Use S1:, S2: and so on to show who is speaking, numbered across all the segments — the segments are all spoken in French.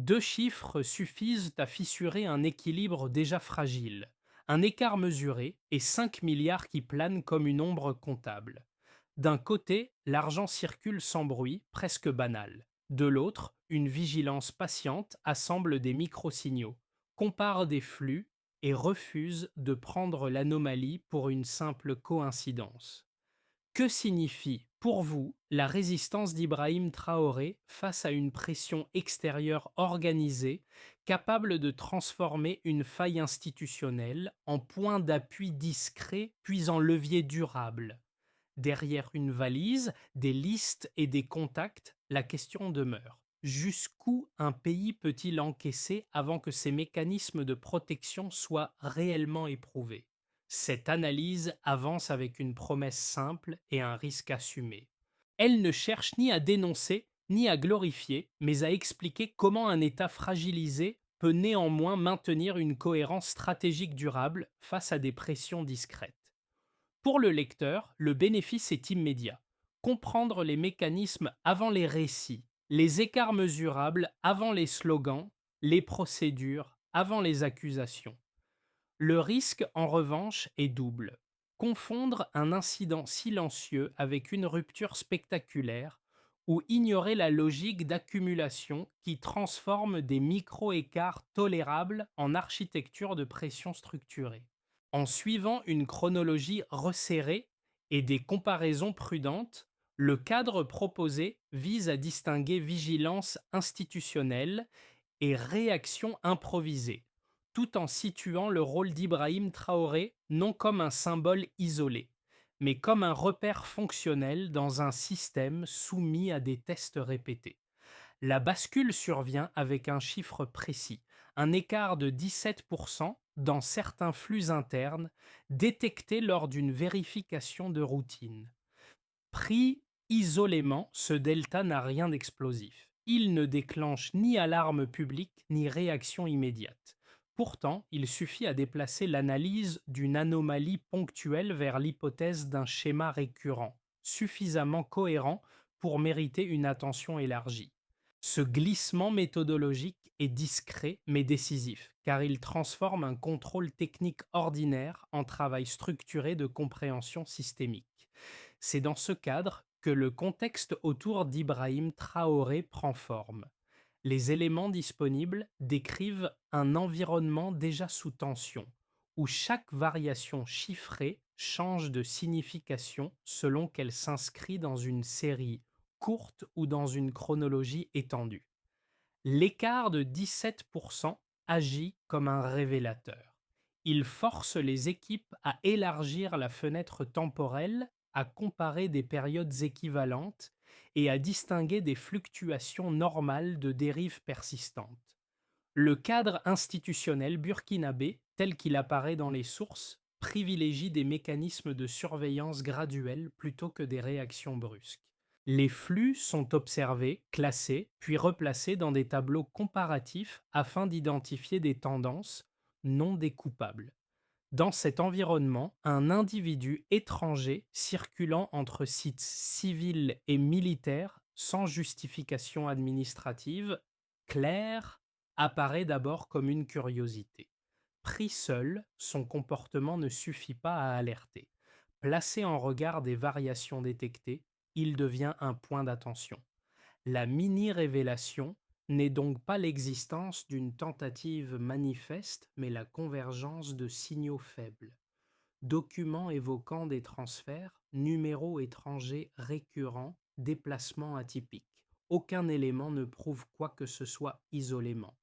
S1: Deux chiffres suffisent à fissurer un équilibre déjà fragile. Un écart mesuré et 5 milliards qui planent comme une ombre comptable. D'un côté, l'argent circule sans bruit, presque banal. De l'autre, une vigilance patiente assemble des micro-signaux, compare des flux et refuse de prendre l'anomalie pour une simple coïncidence. Que signifie, pour vous, la résistance d'Ibrahim Traoré face à une pression extérieure organisée, capable de transformer une faille institutionnelle en point d'appui discret puis en levier durable? Derrière une valise, des listes et des contacts, la question demeure. Jusqu'où un pays peut-il encaisser avant que ses mécanismes de protection soient réellement éprouvés? Cette analyse avance avec une promesse simple et un risque assumé. Elle ne cherche ni à dénoncer ni à glorifier, mais à expliquer comment un État fragilisé peut néanmoins maintenir une cohérence stratégique durable face à des pressions discrètes. Pour le lecteur, le bénéfice est immédiat. Comprendre les mécanismes avant les récits, les écarts mesurables avant les slogans, les procédures avant les accusations. Le risque, en revanche, est double. Confondre un incident silencieux avec une rupture spectaculaire ou ignorer la logique d'accumulation qui transforme des micro-écarts tolérables en architecture de pression structurée. En suivant une chronologie resserrée et des comparaisons prudentes, le cadre proposé vise à distinguer vigilance institutionnelle et réaction improvisée, tout en situant le rôle d'Ibrahim Traoré non comme un symbole isolé, mais comme un repère fonctionnel dans un système soumis à des tests répétés. La bascule survient avec un chiffre précis, un écart de 17% dans certains flux internes détectés lors d'une vérification de routine. Pris isolément, ce delta n'a rien d'explosif. Il ne déclenche ni alarme publique ni réaction immédiate. Pourtant, il suffit à déplacer l'analyse d'une anomalie ponctuelle vers l'hypothèse d'un schéma récurrent, suffisamment cohérent pour mériter une attention élargie. Ce glissement méthodologique est discret mais décisif, car il transforme un contrôle technique ordinaire en travail structuré de compréhension systémique. C'est dans ce cadre que le contexte autour d'Ibrahim Traoré prend forme. Les éléments disponibles décrivent un environnement déjà sous tension, où chaque variation chiffrée change de signification selon qu'elle s'inscrit dans une série courte ou dans une chronologie étendue. L'écart de 17% agit comme un révélateur. Il force les équipes à élargir la fenêtre temporelle, à comparer des périodes équivalentes et à distinguer des fluctuations normales de dérives persistantes. Le cadre institutionnel burkinabé, tel qu'il apparaît dans les sources, privilégie des mécanismes de surveillance graduelle plutôt que des réactions brusques. Les flux sont observés, classés, puis replacés dans des tableaux comparatifs afin d'identifier des tendances non découpables. Dans cet environnement, un individu étranger circulant entre sites civils et militaires sans justification administrative claire apparaît d'abord comme une curiosité. Pris seul, son comportement ne suffit pas à alerter. Placé en regard des variations détectées, il devient un point d'attention. La mini-révélation n'est donc pas l'existence d'une tentative manifeste, mais la convergence de signaux faibles. Documents évoquant des transferts, numéros étrangers récurrents, déplacements atypiques. Aucun élément ne prouve quoi que ce soit isolément.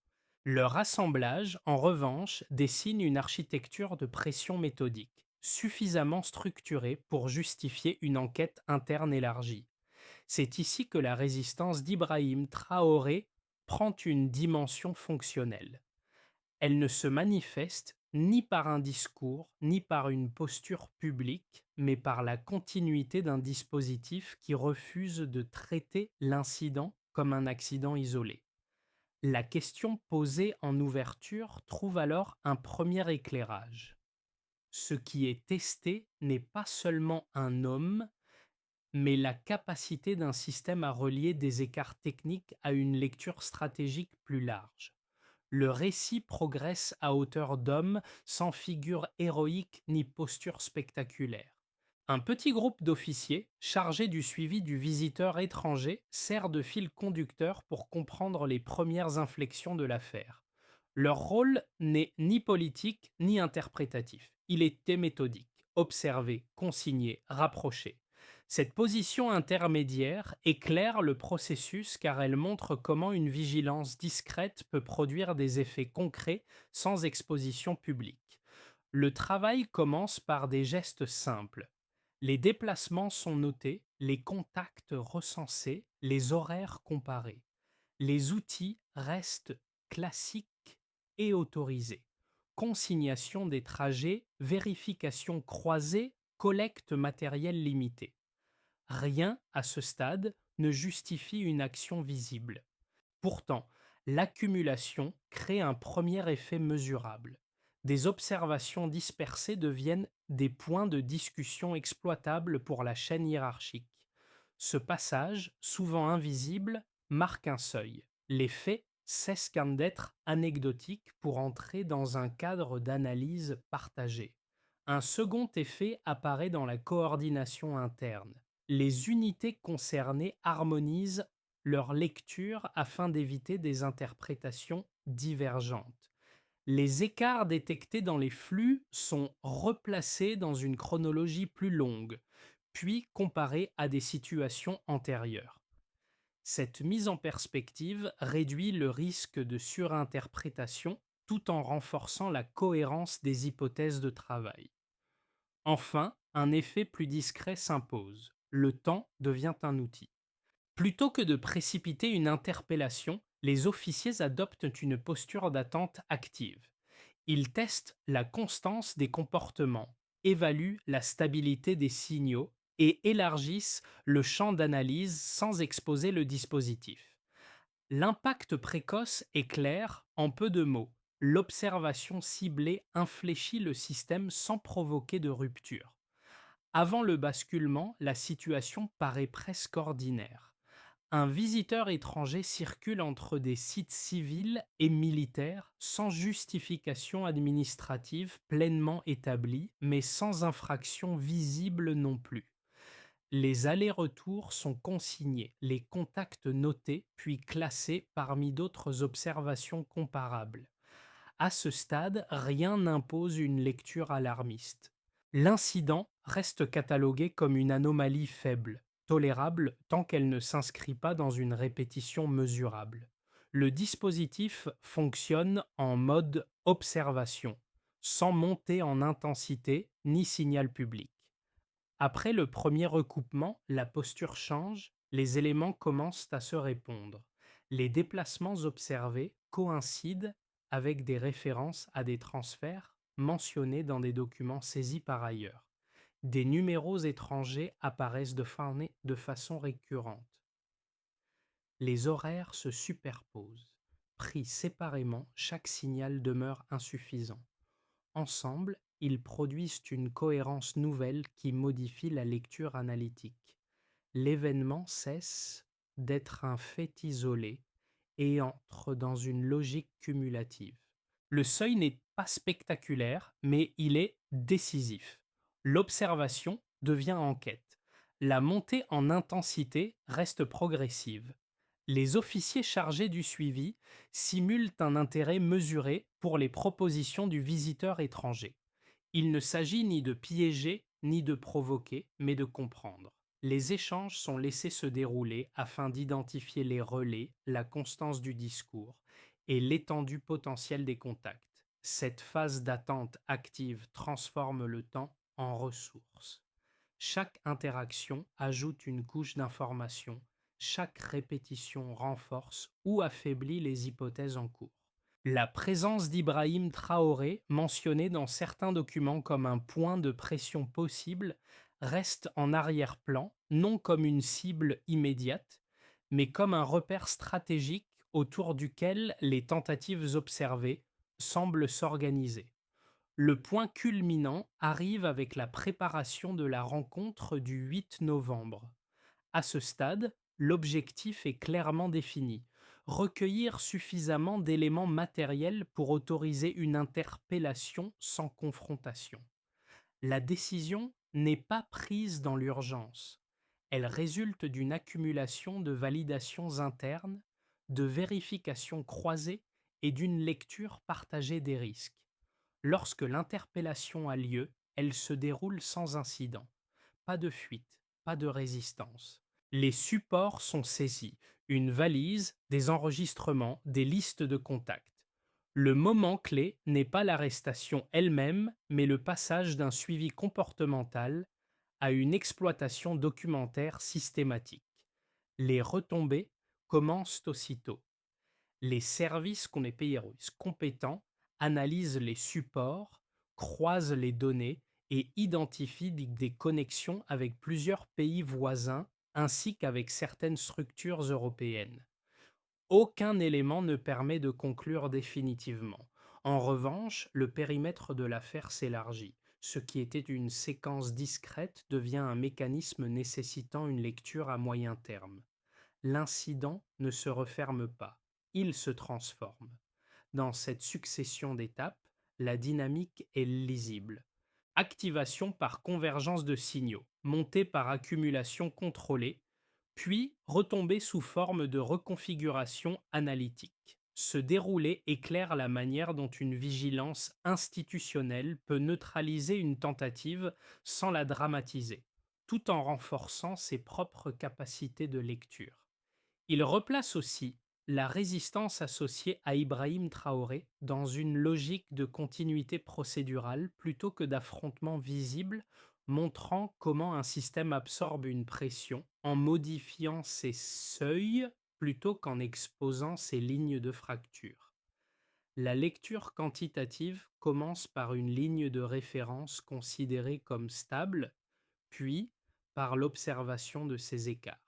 S1: Leur assemblage, en revanche, dessine une architecture de pression méthodique, suffisamment structurée pour justifier une enquête interne élargie. C'est ici que la résistance d'Ibrahim Traoré prend une dimension fonctionnelle. Elle ne se manifeste ni par un discours, ni par une posture publique, mais par la continuité d'un dispositif qui refuse de traiter l'incident comme un accident isolé. La question posée en ouverture trouve alors un premier éclairage. Ce qui est testé n'est pas seulement un homme, mais la capacité d'un système à relier des écarts techniques à une lecture stratégique plus large. Le récit progresse à hauteur d'homme, sans figure héroïque ni posture spectaculaire. Un petit groupe d'officiers, chargé du suivi du visiteur étranger, sert de fil conducteur pour comprendre les premières inflexions de l'affaire. Leur rôle n'est ni politique ni interprétatif. Il était méthodique, observer, consigner, rapprocher. Cette position intermédiaire éclaire le processus car elle montre comment une vigilance discrète peut produire des effets concrets sans exposition publique. Le travail commence par des gestes simples. Les déplacements sont notés, les contacts recensés, les horaires comparés. Les outils restent classiques et autorisés. Consignation des trajets, vérification croisée, collecte matérielle limitée. Rien, à ce stade, ne justifie une action visible. Pourtant, l'accumulation crée un premier effet mesurable. Des observations dispersées deviennent des points de discussion exploitables pour la chaîne hiérarchique. Ce passage, souvent invisible, marque un seuil. Les faits cessent d'être anecdotiques pour entrer dans un cadre d'analyse partagée. Un second effet apparaît dans la coordination interne. Les unités concernées harmonisent leur lecture afin d'éviter des interprétations divergentes. Les écarts détectés dans les flux sont replacés dans une chronologie plus longue, puis comparés à des situations antérieures. Cette mise en perspective réduit le risque de surinterprétation tout en renforçant la cohérence des hypothèses de travail. Enfin, un effet plus discret s'impose. Le temps devient un outil. Plutôt que de précipiter une interpellation, les officiers adoptent une posture d'attente active. Ils testent la constance des comportements, évaluent la stabilité des signaux et élargissent le champ d'analyse sans exposer le dispositif. L'impact précoce est clair en peu de mots. L'observation ciblée infléchit le système sans provoquer de rupture. Avant le basculement, la situation paraît presque ordinaire. Un visiteur étranger circule entre des sites civils et militaires sans justification administrative pleinement établie, mais sans infraction visible non plus. Les allers-retours sont consignés, les contacts notés, puis classés parmi d'autres observations comparables. À ce stade, rien n'impose une lecture alarmiste. L'incident reste catalogué comme une anomalie faible, tolérable tant qu'elle ne s'inscrit pas dans une répétition mesurable. Le dispositif fonctionne en mode observation, sans monter en intensité ni signal public. Après le premier recoupement, la posture change, les éléments commencent à se répondre. Les déplacements observés coïncident avec des références à des transferts mentionnés dans des documents saisis par ailleurs. Des numéros étrangers apparaissent de façon récurrente. Les horaires se superposent. Pris séparément, chaque signal demeure insuffisant. Ensemble, ils produisent une cohérence nouvelle qui modifie la lecture analytique. L'événement cesse d'être un fait isolé et entre dans une logique cumulative. Le seuil n'est pas spectaculaire, mais il est décisif. L'observation devient enquête. La montée en intensité reste progressive. Les officiers chargés du suivi simulent un intérêt mesuré pour les propositions du visiteur étranger. Il ne s'agit ni de piéger ni de provoquer, mais de comprendre. Les échanges sont laissés se dérouler afin d'identifier les relais, la constance du discours et l'étendue potentielle des contacts. Cette phase d'attente active transforme le temps en ressources. Chaque interaction ajoute une couche d'information, chaque répétition renforce ou affaiblit les hypothèses en cours. La présence d'Ibrahim Traoré, mentionnée dans certains documents comme un point de pression possible, reste en arrière-plan, non comme une cible immédiate, mais comme un repère stratégique autour duquel les tentatives observées semblent s'organiser. Le point culminant arrive avec la préparation de la rencontre du 8 novembre. À ce stade, l'objectif est clairement défini. Recueillir suffisamment d'éléments matériels pour autoriser une interpellation sans confrontation. La décision n'est pas prise dans l'urgence. Elle résulte d'une accumulation de validations internes, de vérifications croisées et d'une lecture partagée des risques. Lorsque l'interpellation a lieu, elle se déroule sans incident. Pas de fuite, pas de résistance. Les supports sont saisis, une valise, des enregistrements, des listes de contacts. Le moment clé n'est pas l'arrestation elle-même, mais le passage d'un suivi comportemental à une exploitation documentaire systématique. Les retombées commencent aussitôt. Les services qu'on est payé compétents analysent les supports, croisent les données et identifient des connexions avec plusieurs pays voisins ainsi qu'avec certaines structures européennes. Aucun élément ne permet de conclure définitivement. En revanche, le périmètre de l'affaire s'élargit. Ce qui était une séquence discrète devient un mécanisme nécessitant une lecture à moyen terme. L'incident ne se referme pas, il se transforme. Dans cette succession d'étapes, la dynamique est lisible. Activation par convergence de signaux, montée par accumulation contrôlée, puis retombée sous forme de reconfiguration analytique. Ce déroulé éclaire la manière dont une vigilance institutionnelle peut neutraliser une tentative sans la dramatiser, tout en renforçant ses propres capacités de lecture. Il replace aussi la résistance associée à Ibrahim Traoré dans une logique de continuité procédurale plutôt que d'affrontement visible, montrant comment un système absorbe une pression en modifiant ses seuils plutôt qu'en exposant ses lignes de fracture. La lecture quantitative commence par une ligne de référence considérée comme stable, puis par l'observation de ces écarts.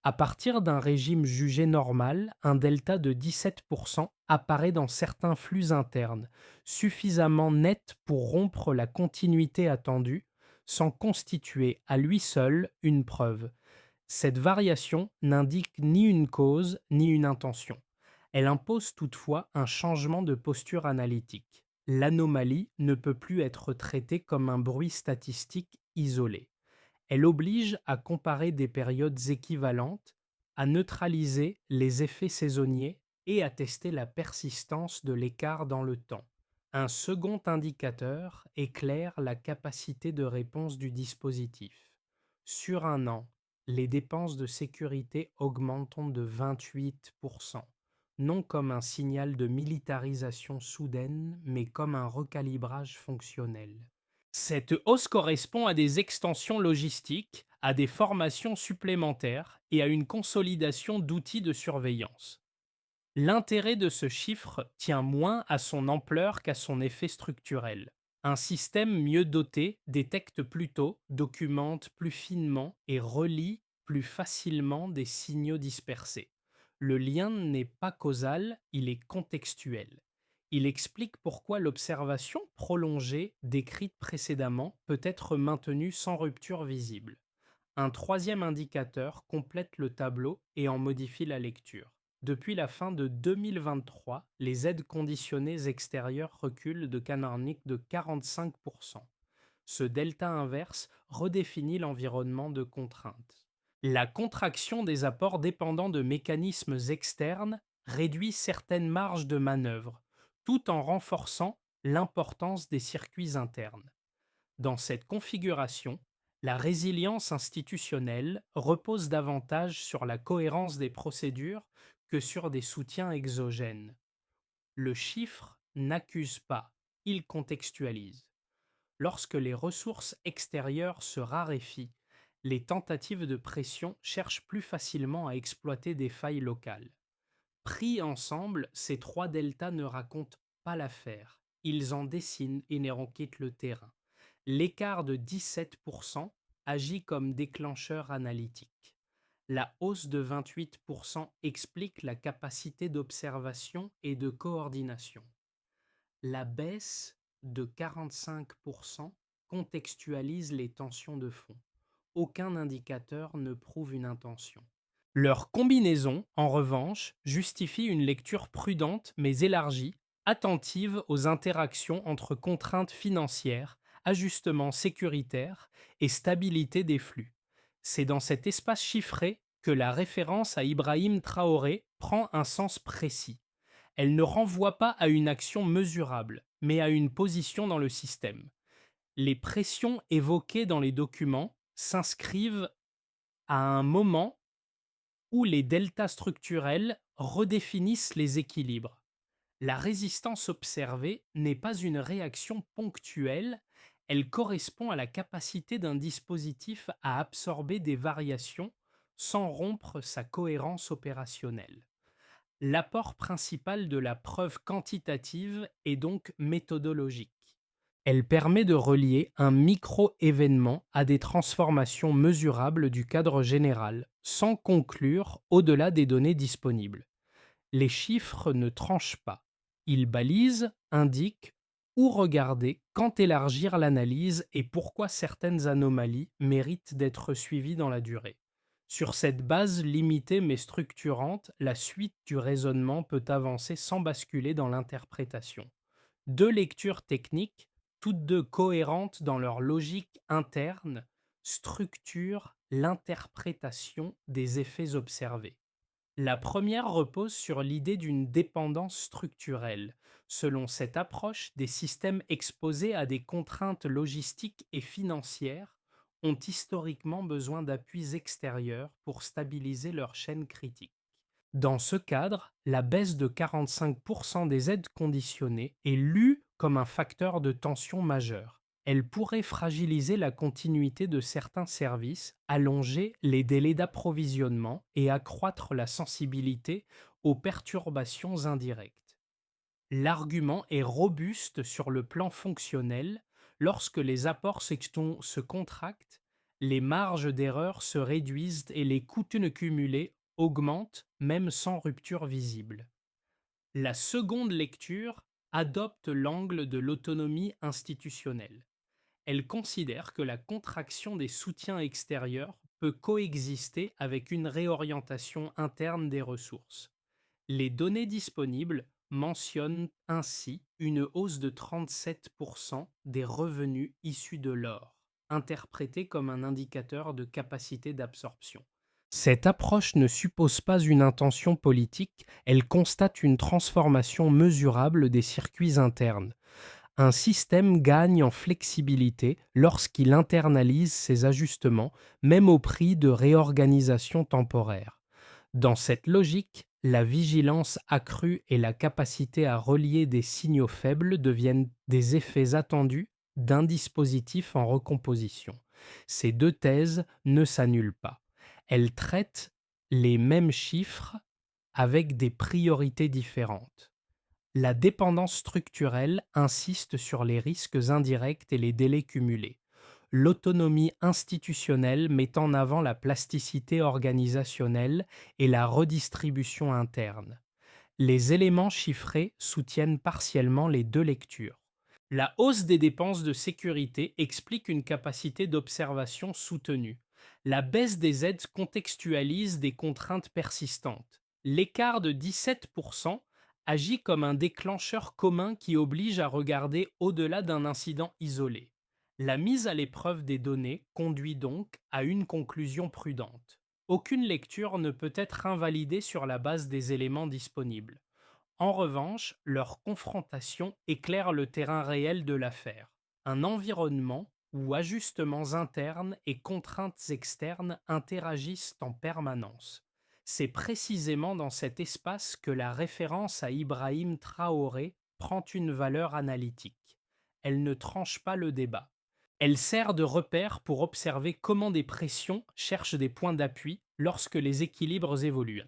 S1: À partir d'un régime jugé normal, un delta de 17% apparaît dans certains flux internes, suffisamment net pour rompre la continuité attendue, sans constituer à lui seul une preuve. Cette variation n'indique ni une cause ni une intention. Elle impose toutefois un changement de posture analytique. L'anomalie ne peut plus être traitée comme un bruit statistique isolé. Elle oblige à comparer des périodes équivalentes, à neutraliser les effets saisonniers et à tester la persistance de l'écart dans le temps. Un second indicateur éclaire la capacité de réponse du dispositif. Sur un an, les dépenses de sécurité augmentent de 28%, non comme un signal de militarisation soudaine, mais comme un recalibrage fonctionnel. Cette hausse correspond à des extensions logistiques, à des formations supplémentaires et à une consolidation d'outils de surveillance. L'intérêt de ce chiffre tient moins à son ampleur qu'à son effet structurel. Un système mieux doté détecte plus tôt, documente plus finement et relie plus facilement des signaux dispersés. Le lien n'est pas causal, il est contextuel. Il explique pourquoi l'observation prolongée décrite précédemment peut être maintenue sans rupture visible. Un troisième indicateur complète le tableau et en modifie la lecture. Depuis la fin de 2023, les aides conditionnées extérieures reculent de Canarnic de 45%. Ce delta inverse redéfinit l'environnement de contrainte. La contraction des apports dépendant de mécanismes externes réduit certaines marges de manœuvre, tout en renforçant l'importance des circuits internes. Dans cette configuration, la résilience institutionnelle repose davantage sur la cohérence des procédures que sur des soutiens exogènes. Le chiffre n'accuse pas, il contextualise. Lorsque les ressources extérieures se raréfient, les tentatives de pression cherchent plus facilement à exploiter des failles locales. Pris ensemble, ces trois deltas ne racontent pas l'affaire. Ils en dessinent et en quittent le terrain. L'écart de 17% agit comme déclencheur analytique. La hausse de 28% explique la capacité d'observation et de coordination. La baisse de 45% contextualise les tensions de fond. aucun indicateur ne prouve une intention. Leur combinaison, en revanche, justifie une lecture prudente mais élargie, attentive aux interactions entre contraintes financières, ajustements sécuritaires et stabilité des flux. C'est dans cet espace chiffré que la référence à Ibrahim Traoré prend un sens précis. Elle ne renvoie pas à une action mesurable, mais à une position dans le système. Les pressions évoquées dans les documents s'inscrivent à un moment où les deltas structurels redéfinissent les équilibres. La résistance observée n'est pas une réaction ponctuelle, elle correspond à la capacité d'un dispositif à absorber des variations sans rompre sa cohérence opérationnelle. L'apport principal de la preuve quantitative est donc méthodologique. Elle permet de relier un micro-événement à des transformations mesurables du cadre général, sans conclure au-delà des données disponibles. Les chiffres ne tranchent pas. Ils balisent, indiquent où regarder, quand élargir l'analyse et pourquoi certaines anomalies méritent d'être suivies dans la durée. Sur cette base limitée mais structurante, la suite du raisonnement peut avancer sans basculer dans l'interprétation. Deux lectures techniques, toutes deux cohérentes dans leur logique interne, structurent l'interprétation des effets observés. La première repose sur l'idée d'une dépendance structurelle. Selon cette approche, des systèmes exposés à des contraintes logistiques et financières ont historiquement besoin d'appuis extérieurs pour stabiliser leur chaîne critique. Dans ce cadre, la baisse de 45% des aides conditionnées est lue comme un facteur de tension majeur. Elle pourrait fragiliser la continuité de certains services, allonger les délais d'approvisionnement et accroître la sensibilité aux perturbations indirectes. L'argument est robuste sur le plan fonctionnel. Lorsque les apports se contractent, les marges d'erreur se réduisent et les coûts cumulés augmentent même sans rupture visible. La seconde lecture adopte l'angle de l'autonomie institutionnelle. Elle considère que la contraction des soutiens extérieurs peut coexister avec une réorientation interne des ressources. Les données disponibles mentionnent ainsi une hausse de 37% des revenus issus de l'or, interprété comme un indicateur de capacité d'absorption. Cette approche ne suppose pas une intention politique, elle constate une transformation mesurable des circuits internes. Un système gagne en flexibilité lorsqu'il internalise ses ajustements, même au prix de réorganisations temporaires. Dans cette logique, la vigilance accrue et la capacité à relier des signaux faibles deviennent des effets attendus d'un dispositif en recomposition. Ces deux thèses ne s'annulent pas. Elles traitent les mêmes chiffres avec des priorités différentes. La dépendance structurelle insiste sur les risques indirects et les délais cumulés. L'autonomie institutionnelle met en avant la plasticité organisationnelle et la redistribution interne. Les éléments chiffrés soutiennent partiellement les deux lectures. La hausse des dépenses de sécurité explique une capacité d'observation soutenue. La baisse des aides contextualise des contraintes persistantes. L'écart de 17% agit comme un déclencheur commun qui oblige à regarder au-delà d'un incident isolé. La mise à l'épreuve des données conduit donc à une conclusion prudente. Aucune lecture ne peut être invalidée sur la base des éléments disponibles. En revanche, leur confrontation éclaire le terrain réel de l'affaire, un environnement où ajustements internes et contraintes externes interagissent en permanence. C'est précisément dans cet espace que la référence à Ibrahim Traoré prend une valeur analytique. Elle ne tranche pas le débat. Elle sert de repère pour observer comment des pressions cherchent des points d'appui lorsque les équilibres évoluent.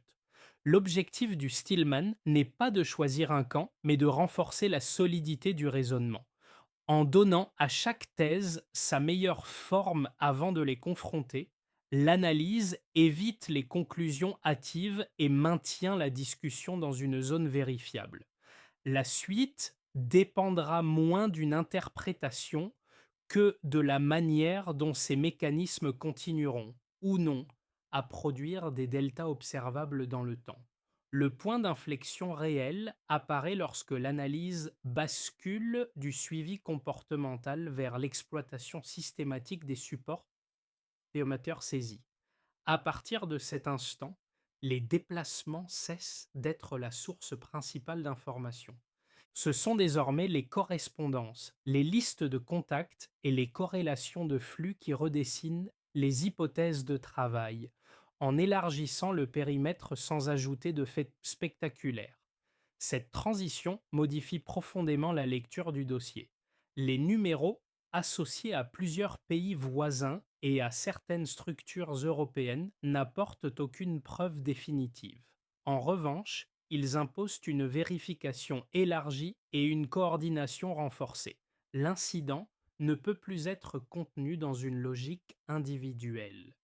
S1: L'objectif du Stillman n'est pas de choisir un camp, mais de renforcer la solidité du raisonnement, en donnant à chaque thèse sa meilleure forme avant de les confronter. L'analyse évite les conclusions hâtives et maintient la discussion dans une zone vérifiable. La suite dépendra moins d'une interprétation que de la manière dont ces mécanismes continueront, ou non, à produire des deltas observables dans le temps. Le point d'inflexion réel apparaît lorsque l'analyse bascule du suivi comportemental vers l'exploitation systématique des supports et saisis. À partir de cet instant, les déplacements cessent d'être la source principale d'information. Ce sont désormais les correspondances, les listes de contacts et les corrélations de flux qui redessinent les hypothèses de travail, en élargissant le périmètre sans ajouter de faits spectaculaires. Cette transition modifie profondément la lecture du dossier. Les numéros associés à plusieurs pays voisins et à certaines structures européennes n'apportent aucune preuve définitive. En revanche, ils imposent une vérification élargie et une coordination renforcée. L'incident ne peut plus être contenu dans une logique individuelle.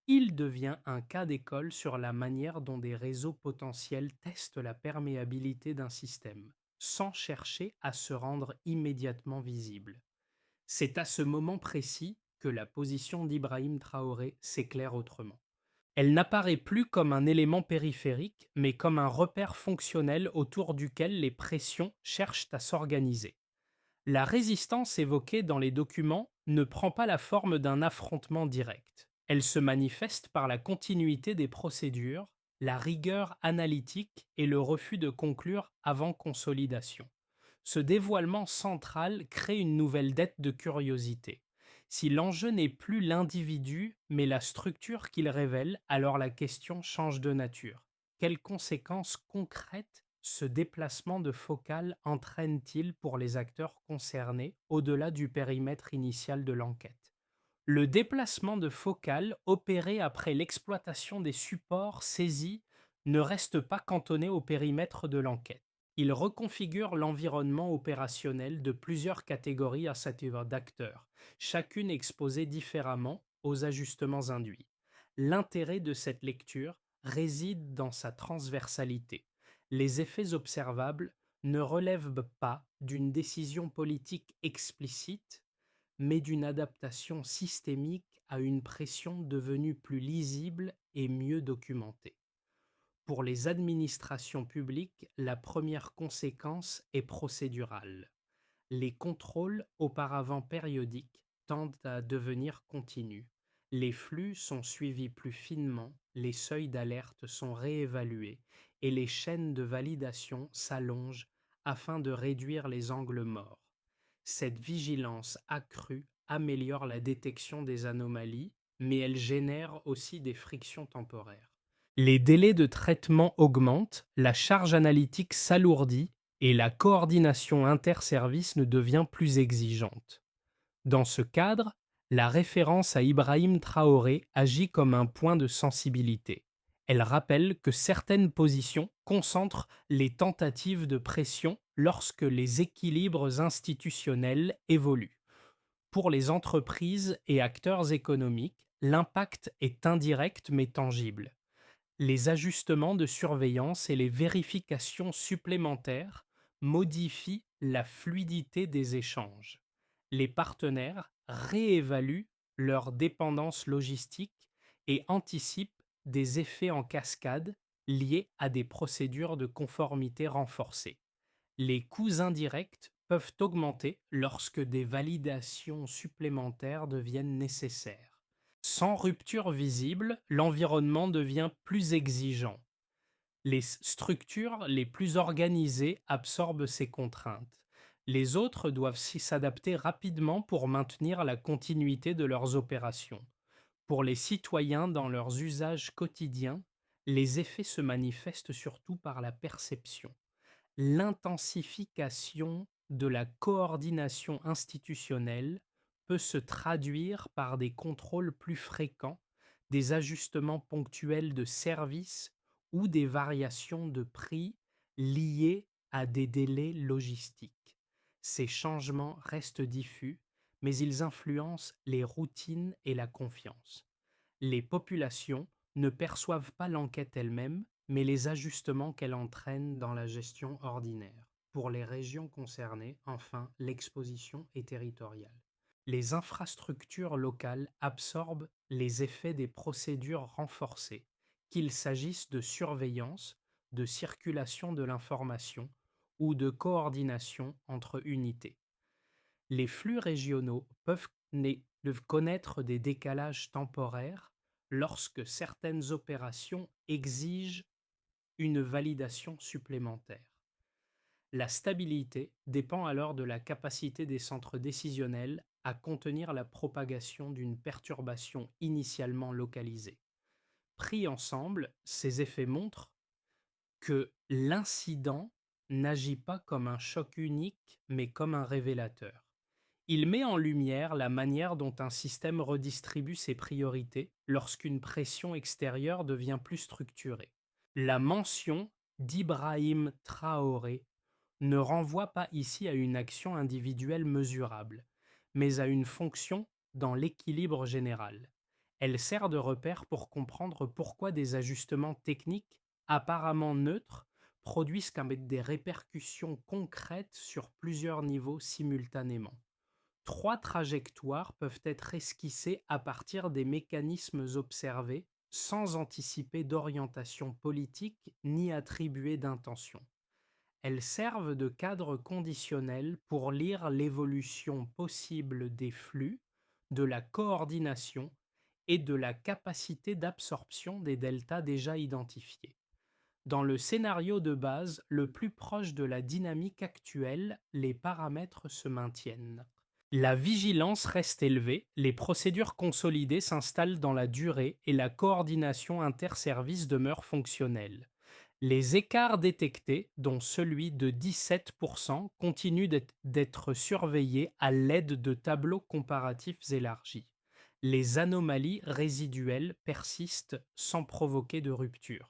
S1: Il devient un cas d'école sur la manière dont des réseaux potentiels testent la perméabilité d'un système, sans chercher à se rendre immédiatement visible. C'est à ce moment précis que la position d'Ibrahim Traoré s'éclaire autrement. Elle n'apparaît plus comme un élément périphérique, mais comme un repère fonctionnel autour duquel les pressions cherchent à s'organiser. La résistance évoquée dans les documents ne prend pas la forme d'un affrontement direct. Elle se manifeste par la continuité des procédures, la rigueur analytique et le refus de conclure avant consolidation. Ce dévoilement central crée une nouvelle dette de curiosité. Si l'enjeu n'est plus l'individu, mais la structure qu'il révèle, alors la question change de nature. Quelles conséquences concrètes ce déplacement de focale entraîne-t-il pour les acteurs concernés au-delà du périmètre initial de l'enquête? Le déplacement de focale opéré après l'exploitation des supports saisis ne reste pas cantonné au périmètre de l'enquête. Il reconfigure l'environnement opérationnel de plusieurs catégories à cette d'acteurs, chacune exposée différemment aux ajustements induits. L'intérêt de cette lecture réside dans sa transversalité. Les effets observables ne relèvent pas d'une décision politique explicite, mais d'une adaptation systémique à une pression devenue plus lisible et mieux documentée. Pour les administrations publiques, la première conséquence est procédurale. Les contrôles, auparavant périodiques, tendent à devenir continus. Les flux sont suivis plus finement, les seuils d'alerte sont réévalués et les chaînes de validation s'allongent afin de réduire les angles morts. Cette vigilance accrue améliore la détection des anomalies, mais elle génère aussi des frictions temporaires. Les délais de traitement augmentent, la charge analytique s'alourdit et la coordination interservice ne devient plus exigeante. Dans ce cadre, la référence à Ibrahim Traoré agit comme un point de sensibilité. Elle rappelle que certaines positions concentrent les tentatives de pression lorsque les équilibres institutionnels évoluent. Pour les entreprises et acteurs économiques, l'impact est indirect mais tangible. Les ajustements de surveillance et les vérifications supplémentaires modifient la fluidité des échanges. Les partenaires réévaluent leur dépendance logistique et anticipent des effets en cascade liés à des procédures de conformité renforcées. Les coûts indirects peuvent augmenter lorsque des validations supplémentaires deviennent nécessaires. Sans rupture visible, l'environnement devient plus exigeant. Les structures les plus organisées absorbent ces contraintes. Les autres doivent s'adapter rapidement pour maintenir la continuité de leurs opérations. Pour les citoyens dans leurs usages quotidiens, les effets se manifestent surtout par la perception. L'intensification de la coordination institutionnelle peut se traduire par des contrôles plus fréquents, des ajustements ponctuels de services ou des variations de prix liées à des délais logistiques. Ces changements restent diffus, mais ils influencent les routines et la confiance. Les populations ne perçoivent pas l'enquête elle-même, mais les ajustements qu'elle entraîne dans la gestion ordinaire. Pour les régions concernées, enfin, l'exposition est territoriale. Les infrastructures locales absorbent les effets des procédures renforcées, qu'il s'agisse de surveillance, de circulation de l'information ou de coordination entre unités. Les flux régionaux peuvent connaître des décalages temporaires lorsque certaines opérations exigent une validation supplémentaire. La stabilité dépend alors de la capacité des centres décisionnels à contenir la propagation d'une perturbation initialement localisée. Pris ensemble, ces effets montrent que l'incident n'agit pas comme un choc unique, mais comme un révélateur. Il met en lumière la manière dont un système redistribue ses priorités lorsqu'une pression extérieure devient plus structurée. La mention d'Ibrahim Traoré ne renvoie pas ici à une action individuelle mesurable, mais à une fonction dans l'équilibre général. Elle sert de repère pour comprendre pourquoi des ajustements techniques apparemment neutres produisent quand même des répercussions concrètes sur plusieurs niveaux simultanément. Trois trajectoires peuvent être esquissées à partir des mécanismes observés sans anticiper d'orientation politique ni attribuer d'intention. Elles servent de cadre conditionnel pour lire l'évolution possible des flux, de la coordination et de la capacité d'absorption des deltas déjà identifiés. Dans le scénario de base le plus proche de la dynamique actuelle, les paramètres se maintiennent. La vigilance reste élevée, les procédures consolidées s'installent dans la durée et la coordination interservices demeure fonctionnelle. Les écarts détectés, dont celui de 17%, continuent d'être surveillés à l'aide de tableaux comparatifs élargis. Les anomalies résiduelles persistent sans provoquer de rupture.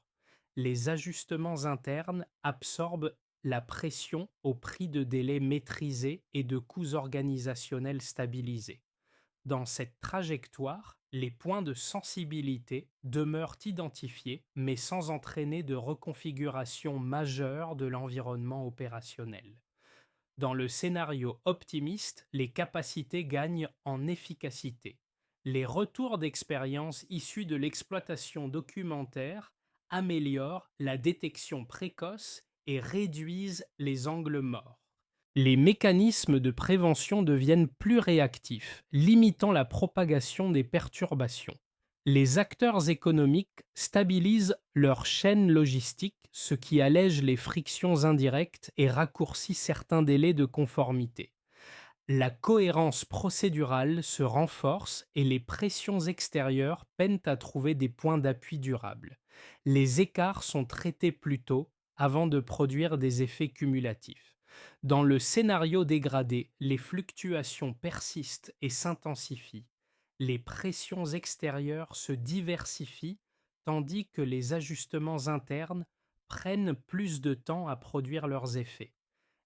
S1: Les ajustements internes absorbent la pression au prix de délais maîtrisés et de coûts organisationnels stabilisés. Dans cette trajectoire, les points de sensibilité demeurent identifiés, mais sans entraîner de reconfiguration majeure de l'environnement opérationnel. Dans le scénario optimiste, les capacités gagnent en efficacité. Les retours d'expérience issus de l'exploitation documentaire améliorent la détection précoce et réduisent les angles morts. Les mécanismes de prévention deviennent plus réactifs, limitant la propagation des perturbations. Les acteurs économiques stabilisent leur chaîne logistique, ce qui allège les frictions indirectes et raccourcit certains délais de conformité. La cohérence procédurale se renforce et les pressions extérieures peinent à trouver des points d'appui durables. Les écarts sont traités plus tôt avant de produire des effets cumulatifs. Dans le scénario dégradé, les fluctuations persistent et s'intensifient. Les pressions extérieures se diversifient tandis que les ajustements internes prennent plus de temps à produire leurs effets.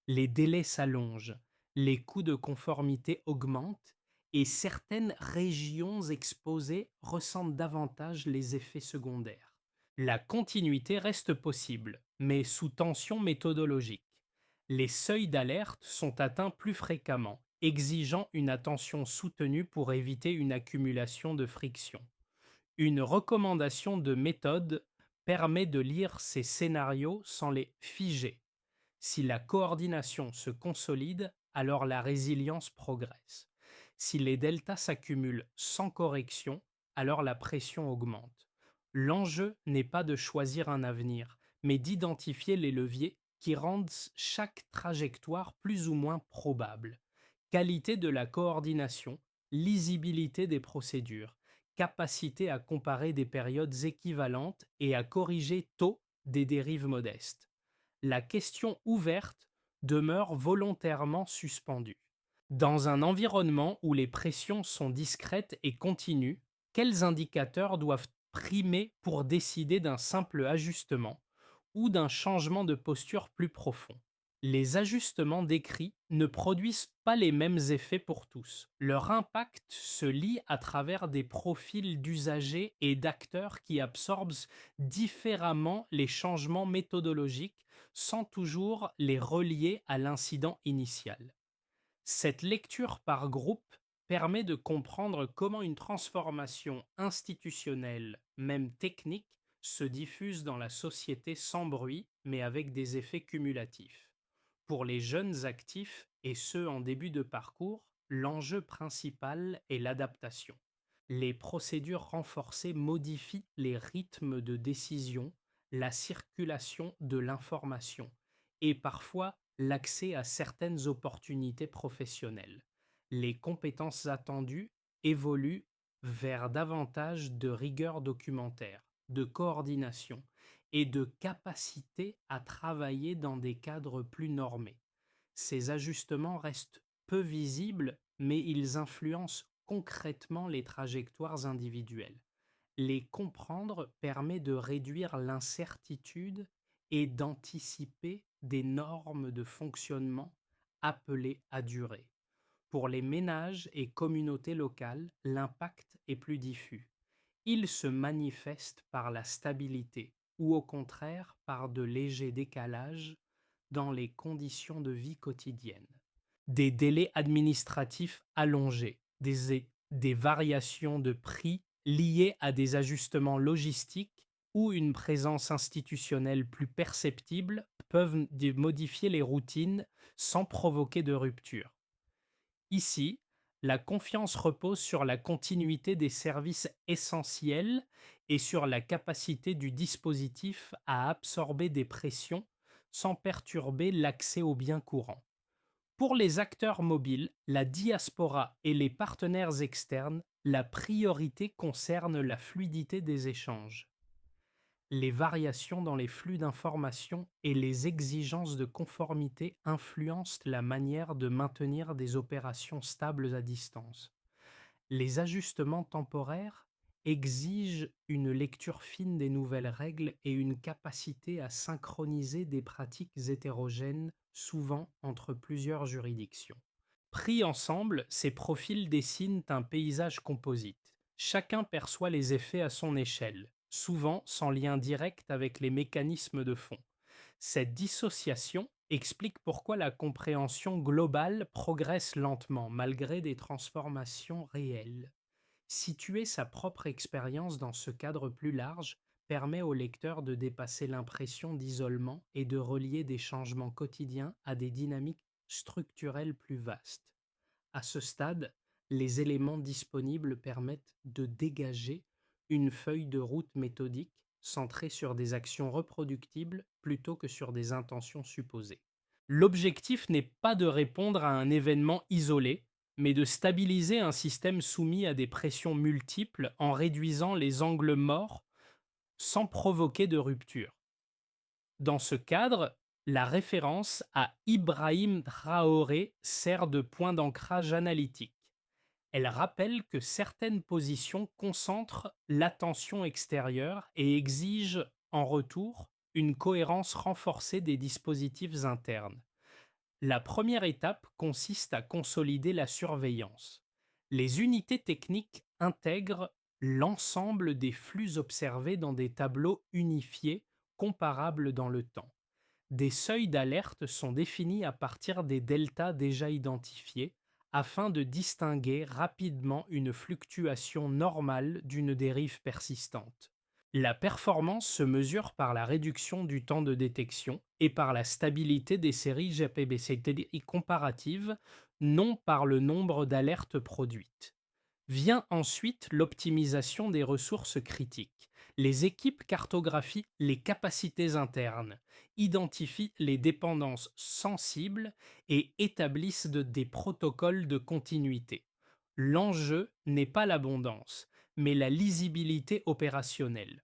S1: Les délais s'allongent, les coûts de conformité augmentent et certaines régions exposées ressentent davantage les effets secondaires. La continuité reste possible, mais sous tension méthodologique. Les seuils d'alerte sont atteints plus fréquemment, exigeant une attention soutenue pour éviter une accumulation de friction. Une recommandation de méthode permet de lire ces scénarios sans les figer. Si la coordination se consolide, alors la résilience progresse. Si les deltas s'accumulent sans correction, alors la pression augmente. L'enjeu n'est pas de choisir un avenir, mais d'identifier les leviers qui rendent chaque trajectoire plus ou moins probable. Qualité de la coordination, lisibilité des procédures, capacité à comparer des périodes équivalentes et à corriger tôt des dérives modestes. La question ouverte demeure volontairement suspendue. Dans un environnement où les pressions sont discrètes et continues, quels indicateurs doivent primer pour décider d'un simple ajustement ou d'un changement de posture plus profond? Les ajustements décrits ne produisent pas les mêmes effets pour tous. Leur impact se lie à travers des profils d'usagers et d'acteurs qui absorbent différemment les changements méthodologiques sans toujours les relier à l'incident initial. Cette lecture par groupe permet de comprendre comment une transformation institutionnelle, même technique, se diffuse dans la société sans bruit, mais avec des effets cumulatifs. Pour les jeunes actifs et ceux en début de parcours, l'enjeu principal est l'adaptation. Les procédures renforcées modifient les rythmes de décision, la circulation de l'information et parfois l'accès à certaines opportunités professionnelles. Les compétences attendues évoluent vers davantage de rigueur documentaire, de coordination et de capacité à travailler dans des cadres plus normés. Ces ajustements restent peu visibles, mais ils influencent concrètement les trajectoires individuelles. Les comprendre permet de réduire l'incertitude et d'anticiper des normes de fonctionnement appelées à durer. Pour les ménages et communautés locales, l'impact est plus diffus. Il se manifeste par la stabilité ou au contraire par de légers décalages dans les conditions de vie quotidiennes. Des délais administratifs allongés, des variations de prix liées à des ajustements logistiques ou une présence institutionnelle plus perceptible peuvent modifier les routines sans provoquer de rupture. Ici, la confiance repose sur la continuité des services essentiels et sur la capacité du dispositif à absorber des pressions sans perturber l'accès aux biens courants. Pour les acteurs mobiles, la diaspora et les partenaires externes, la priorité concerne la fluidité des échanges. Les variations dans les flux d'informations et les exigences de conformité influencent la manière de maintenir des opérations stables à distance. Les ajustements temporaires exigent une lecture fine des nouvelles règles et une capacité à synchroniser des pratiques hétérogènes, souvent entre plusieurs juridictions. Pris ensemble, ces profils dessinent un paysage composite. Chacun perçoit les effets à son échelle, souvent sans lien direct avec les mécanismes de fond. Cette dissociation explique pourquoi la compréhension globale progresse lentement malgré des transformations réelles. Situer sa propre expérience dans ce cadre plus large permet au lecteur de dépasser l'impression d'isolement et de relier des changements quotidiens à des dynamiques structurelles plus vastes. À ce stade, les éléments disponibles permettent de dégager une feuille de route méthodique centrée sur des actions reproductibles plutôt que sur des intentions supposées. L'objectif n'est pas de répondre à un événement isolé, mais de stabiliser un système soumis à des pressions multiples en réduisant les angles morts sans provoquer de rupture. Dans ce cadre, la référence à Ibrahim Traoré sert de point d'ancrage analytique. Elle rappelle que certaines positions concentrent l'attention extérieure et exigent en retour une cohérence renforcée des dispositifs internes. La première étape consiste à consolider la surveillance. Les unités techniques intègrent l'ensemble des flux observés dans des tableaux unifiés comparables dans le temps. Des seuils d'alerte sont définis à partir des deltas déjà identifiés afin de distinguer rapidement une fluctuation normale d'une dérive persistante. La performance se mesure par la réduction du temps de détection et par la stabilité des séries GPBCTI comparatives, non par le nombre d'alertes produites. Vient ensuite l'optimisation des ressources critiques. Les équipes cartographient les capacités internes, identifient les dépendances sensibles et établissent des protocoles de continuité. L'enjeu n'est pas l'abondance, mais la lisibilité opérationnelle.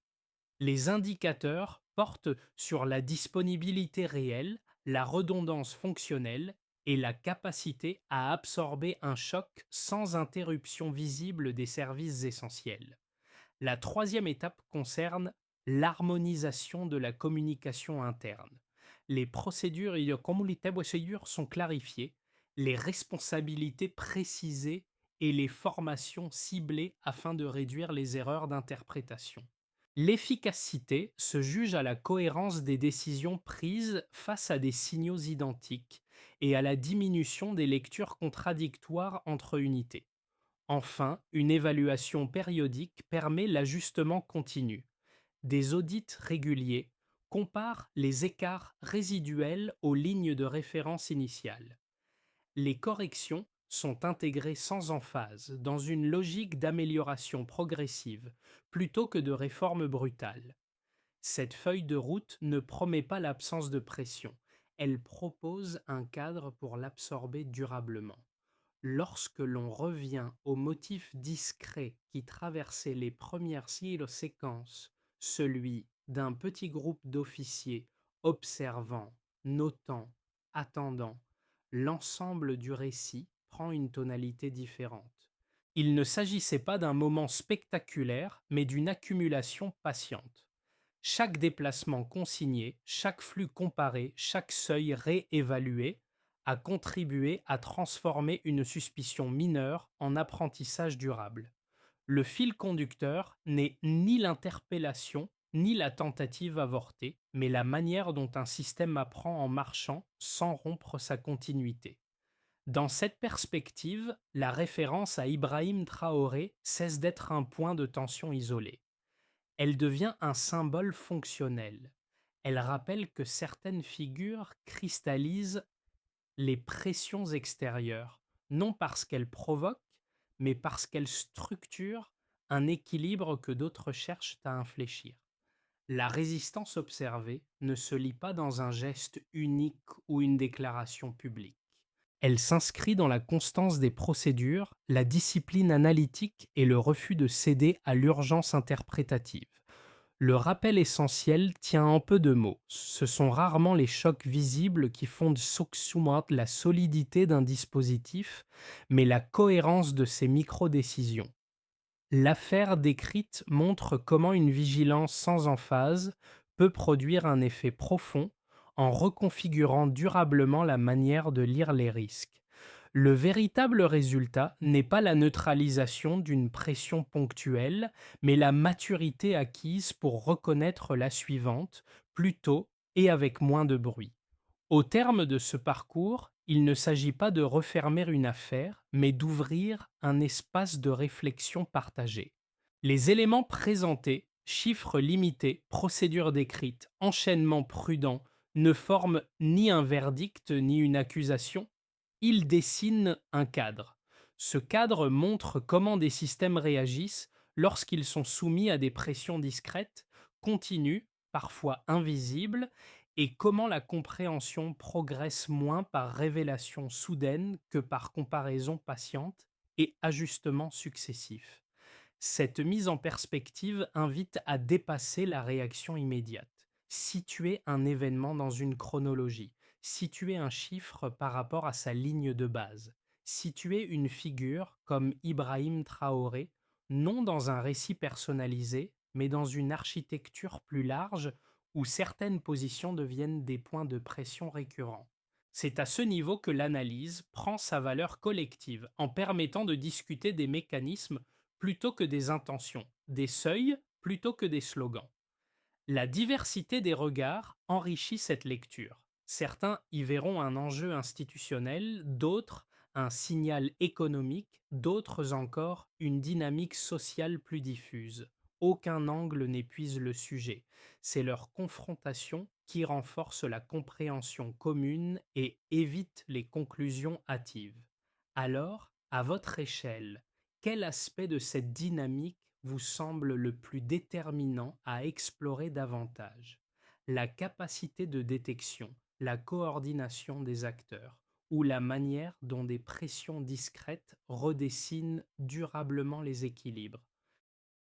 S1: Les indicateurs portent sur la disponibilité réelle, la redondance fonctionnelle et la capacité à absorber un choc sans interruption visible des services essentiels. La troisième étape concerne l'harmonisation de la communication interne. Les procédures et les procédures sont clarifiées, les responsabilités précisées et les formations ciblées afin de réduire les erreurs d'interprétation. L'efficacité se juge à la cohérence des décisions prises face à des signaux identiques et à la diminution des lectures contradictoires entre unités. Enfin, une évaluation périodique permet l'ajustement continu. Des audits réguliers comparent les écarts résiduels aux lignes de référence initiales. Les corrections sont intégrées sans emphase dans une logique d'amélioration progressive plutôt que de réforme brutale. Cette feuille de route ne promet pas l'absence de pression, elle propose un cadre pour l'absorber durablement. Lorsque l'on revient au motif discret qui traversait les premières séquences, celui d'un petit groupe d'officiers observant, notant, attendant, l'ensemble du récit prend une tonalité différente. Il ne s'agissait pas d'un moment spectaculaire, mais d'une accumulation patiente. Chaque déplacement consigné, chaque flux comparé, chaque seuil réévalué a contribué à transformer une suspicion mineure en apprentissage durable. Le fil conducteur n'est ni l'interpellation ni la tentative avortée, mais la manière dont un système apprend en marchant sans rompre sa continuité. Dans cette perspective, la référence à Ibrahim Traoré cesse d'être un point de tension isolé. Elle devient un symbole fonctionnel. Elle rappelle que certaines figures cristallisent les pressions extérieures, non parce qu'elles provoquent, mais parce qu'elles structurent un équilibre que d'autres cherchent à infléchir. La résistance observée ne se lie pas dans un geste unique ou une déclaration publique. Elle s'inscrit dans la constance des procédures, la discipline analytique et le refus de céder à l'urgence interprétative. Le rappel essentiel tient en peu de mots. Ce sont rarement les chocs visibles qui font de la solidité d'un dispositif, mais la cohérence de ses micro-décisions. L'affaire décrite montre comment une vigilance sans emphase peut produire un effet profond en reconfigurant durablement la manière de lire les risques. Le véritable résultat n'est pas la neutralisation d'une pression ponctuelle, mais la maturité acquise pour reconnaître la suivante, plus tôt et avec moins de bruit. Au terme de ce parcours, il ne s'agit pas de refermer une affaire, mais d'ouvrir un espace de réflexion partagée. Les éléments présentés, chiffres limités, procédures décrites, enchaînement prudent, ne forment ni un verdict ni une accusation, ils dessinent un cadre. Ce cadre montre comment des systèmes réagissent lorsqu'ils sont soumis à des pressions discrètes, continues, parfois invisibles, et comment la compréhension progresse moins par révélation soudaine que par comparaison patiente et ajustement successif. Cette mise en perspective invite à dépasser la réaction immédiate, situer un événement dans une chronologie, situer un chiffre par rapport à sa ligne de base, situer une figure comme Ibrahim Traoré, non dans un récit personnalisé, mais dans une architecture plus large où certaines positions deviennent des points de pression récurrents. C'est à ce niveau que l'analyse prend sa valeur collective en permettant de discuter des mécanismes plutôt que des intentions, des seuils plutôt que des slogans. La diversité des regards enrichit cette lecture. Certains y verront un enjeu institutionnel, d'autres un signal économique, d'autres encore une dynamique sociale plus diffuse. Aucun angle n'épuise le sujet. C'est leur confrontation qui renforce la compréhension commune et évite les conclusions hâtives. Alors, à votre échelle, quel aspect de cette dynamique vous semble le plus déterminant à explorer davantage? La capacité de détection, la coordination des acteurs ou la manière dont des pressions discrètes redessinent durablement les équilibres?